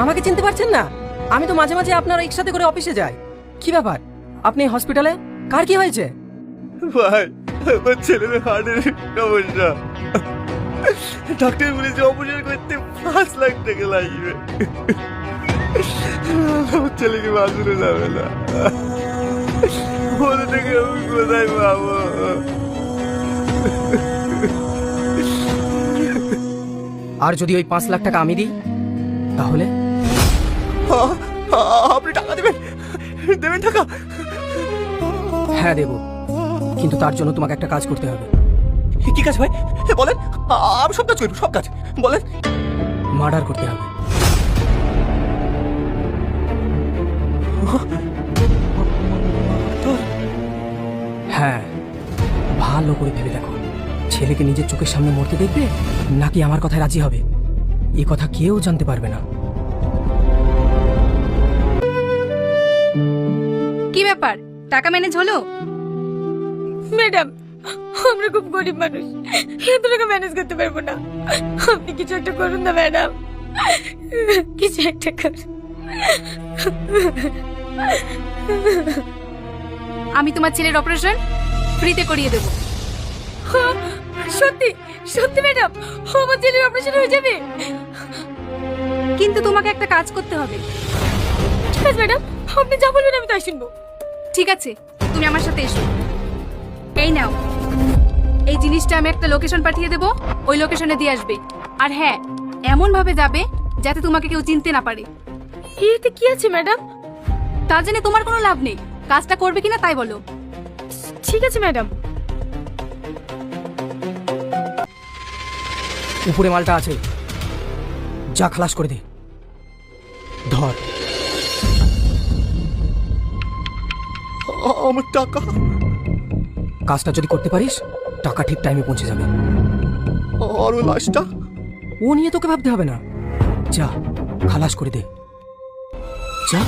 আমাকে চিনতে পারছেন না? আমি তো মাঝে মাঝে আপনার একসাথে করে অফিসে যাই। কি ব্যাপার, আপনি হসপিটালে? কার কি হয়েছে? ভাই, আমার ছেলের হার্টের সমস্যা। ডাক্তার বলেছে অপারেশন করতে 5 লাখ টাকা লাগবে। আমার ছেলেকে বাঁচানো যাবে না। ওদের থেকে আমি কোথায় পাবো? আর যদি ওই 5 লাখ টাকা আমি দিই তাহলে? আপনি টাকা দেবেন? দেবেন টাকা? হ্যাঁ দেব, কিন্তু তার জন্য তোমাকে একটা কাজ করতে হবে। কি কাজ ভাই বলেন? আমি সব কাজ করবো, সব কাজ বলেন। মার্ডার করতে হবে। হ্যাঁ, ভালো করে ভেবে দেখো, ছেলেকে নিজের চোখের সামনে মরতে দেখবে নাকি আমার কথায় রাজি হবে? এই কথা কেউ জানতে পারবে না। কি ব্যাপার, টাকা ম্যানেজ হলো? ম্যাডাম, আমরা খুব গরিব মানুষ, এত টাকা ম্যানেজ করতে পারবো না। আপনি কিছু একটা করুন না ম্যাডাম, কিছু একটা করুন। আমি তোমার ছেলের অপারেশন ফ্রিতে করিয়ে দেবো। সত্যি সত্যি ম্যাডাম, আমার ছেলের অপারেশন হয়ে যাবে? কিন্তু তোমাকে একটা কাজ করতে হবে। ঠিক আছে ম্যাডাম, আপনি যা বলবেন আমি তাই শুনবো। ঠিক আছে, তুমি আমার সাথে এসো। এই নাও, এই জিনিসটা আমি একটা লোকেশন পাঠিয়ে দেবো, ওই লোকেশনে দিয়ে আসবে। আর হ্যাঁ, এমন ভাবে যাবে যাতে তোমাকে কেউ চিনতে না পারে। এতে কি আছে ম্যাডাম? তা জেনে তোমার কোনো লাভ নেই, কাজটা করবে কিনা তাই বলো। ঠিক আছে ম্যাডাম। উপরে মালটা আছে, যা খালাস করে দে। ধর। আমার টাকা? কাজটা যদি করতে পারিস টাকা ঠিক টাইমে পৌঁছে যাবে। আর ওই লাশটা? ও নিয়ে তোকে ভাবতে হবে না, যা খালাস করে দে, যা।